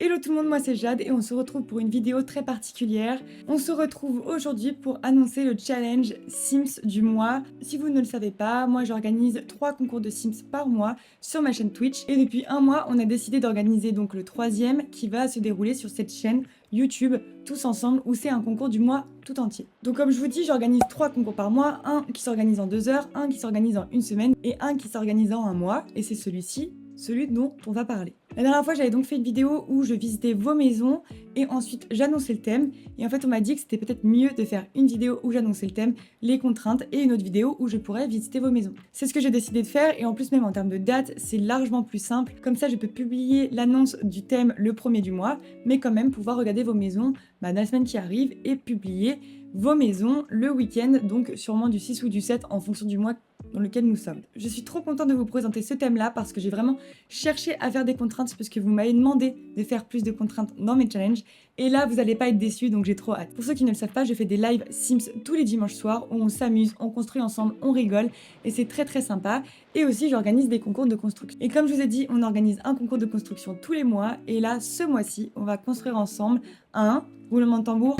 Hello tout le monde, moi c'est Jade et on se retrouve pour une vidéo très particulière. On se retrouve aujourd'hui pour annoncer le challenge Sims du mois. Si vous ne le savez pas, moi j'organise 3 concours de Sims par mois sur ma chaîne Twitch. Et depuis un mois, on a décidé d'organiser donc le 3e qui va se dérouler sur cette chaîne YouTube tous ensemble où c'est un concours du mois tout entier. Donc comme je vous dis, j'organise 3 concours par mois, un qui s'organise en 2 heures, un qui s'organise en 1 semaine et un qui s'organise en un mois. Et c'est celui-ci, celui dont on va parler. La dernière fois, j'avais donc fait une vidéo où je visitais vos maisons et ensuite j'annonçais le thème. Et en fait, on m'a dit que c'était peut-être mieux de faire une vidéo où j'annonçais le thème, les contraintes et une autre vidéo où je pourrais visiter vos maisons. C'est ce que j'ai décidé de faire et en plus, même en termes de date, c'est largement plus simple. Comme ça, je peux publier l'annonce du thème le 1er du mois, mais quand même pouvoir regarder vos maisons dans la semaine qui arrive et publier vos maisons le week-end, donc sûrement du 6 ou du 7 en fonction du mois dans lequel nous sommes. Je suis trop contente de vous présenter ce thème-là parce que j'ai vraiment cherché à faire des contraintes parce que vous m'avez demandé de faire plus de contraintes dans mes challenges et là vous n'allez pas être déçus donc j'ai trop hâte. Pour ceux qui ne le savent pas, je fais des lives Sims tous les dimanches soirs où on s'amuse, on construit ensemble, on rigole et c'est très très sympa et aussi j'organise des concours de construction. Et comme je vous ai dit, on organise un concours de construction tous les mois et là ce mois-ci on va construire ensemble un roulement de tambour.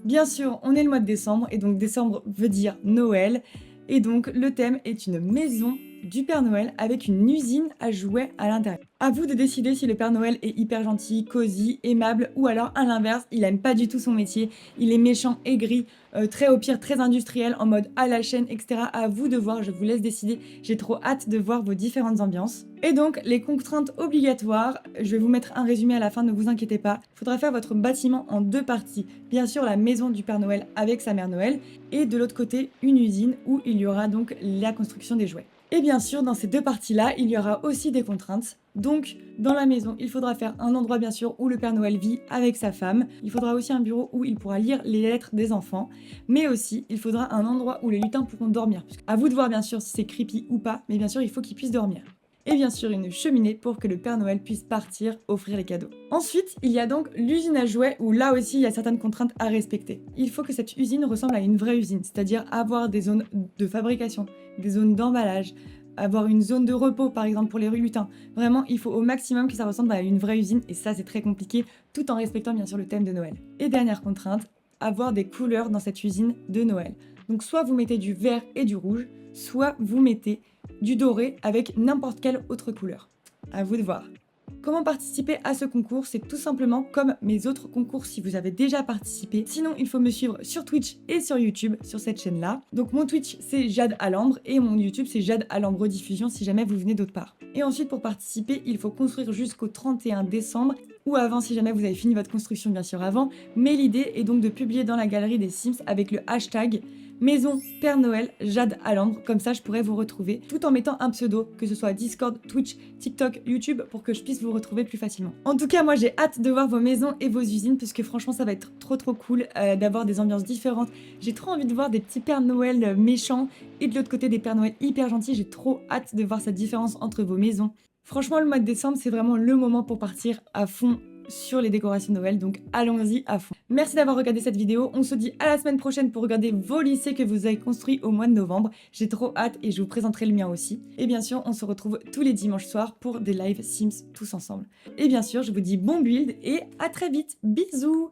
Bien sûr, on est le mois de décembre et donc décembre veut dire Noël. Et donc le thème est une maison du Père Noël avec une usine à jouets à l'intérieur. À vous de décider si le Père Noël est hyper gentil, cosy, aimable ou alors à l'inverse, il aime pas du tout son métier, il est méchant, aigri, très au pire très industriel en mode à la chaîne, etc. À vous de voir, je vous laisse décider, j'ai trop hâte de voir vos différentes ambiances. Et donc les contraintes obligatoires, je vais vous mettre un résumé à la fin, ne vous inquiétez pas. Il faudra faire votre bâtiment en 2 parties. Bien sûr la maison du Père Noël avec sa mère Noël et de l'autre côté une usine où il y aura donc la construction des jouets. Et bien sûr, dans ces 2 parties-là, il y aura aussi des contraintes. Donc, dans la maison, il faudra faire un endroit, bien sûr, où le Père Noël vit avec sa femme. Il faudra aussi un bureau où il pourra lire les lettres des enfants. Mais aussi, il faudra un endroit où les lutins pourront dormir. À vous de voir, bien sûr, si c'est creepy ou pas. Mais bien sûr, il faut qu'ils puissent dormir. Et bien sûr une cheminée pour que le Père Noël puisse partir offrir les cadeaux. Ensuite, il y a donc l'usine à jouets où là aussi il y a certaines contraintes à respecter. Il faut que cette usine ressemble à une vraie usine, c'est-à-dire avoir des zones de fabrication, des zones d'emballage, avoir une zone de repos par exemple pour les lutins. Vraiment, il faut au maximum que ça ressemble à une vraie usine et ça c'est très compliqué tout en respectant bien sûr le thème de Noël. Et dernière contrainte, avoir des couleurs dans cette usine de Noël. Donc soit vous mettez du vert et du rouge, soit vous mettez du doré avec n'importe quelle autre couleur. À vous de voir. Comment participer à ce concours? C'est tout simplement comme mes autres concours si vous avez déjà participé. Sinon, il faut me suivre sur Twitch et sur YouTube sur cette chaîne-là. Donc mon Twitch, c'est Jade Alambre et mon YouTube, c'est Jade Alambre Rediffusion si jamais vous venez d'autre part. Et ensuite, pour participer, il faut construire jusqu'au 31 décembre ou avant si jamais vous avez fini votre construction, bien sûr avant. Mais l'idée est donc de publier dans la galerie des Sims avec le hashtag Maison Père Noël Jade Alambre, comme ça je pourrais vous retrouver tout en mettant un pseudo, que ce soit Discord, Twitch, TikTok, YouTube, pour que je puisse vous retrouver plus facilement. En tout cas, moi j'ai hâte de voir vos maisons et vos usines, puisque franchement ça va être trop cool d'avoir des ambiances différentes. J'ai trop envie de voir des petits Pères Noël méchants et de l'autre côté des Pères Noël hyper gentils. J'ai trop hâte de voir cette différence entre vos maisons. Franchement, le mois de décembre, c'est vraiment le moment pour partir à fond sur les décorations de Noël, donc allons-y à fond. Merci d'avoir regardé cette vidéo, on se dit à la semaine prochaine pour regarder vos lycées que vous avez construits au mois de novembre. J'ai trop hâte et je vous présenterai le mien aussi. Et bien sûr, on se retrouve tous les dimanches soirs pour des lives Sims tous ensemble. Et bien sûr, je vous dis bon build et à très vite, bisous.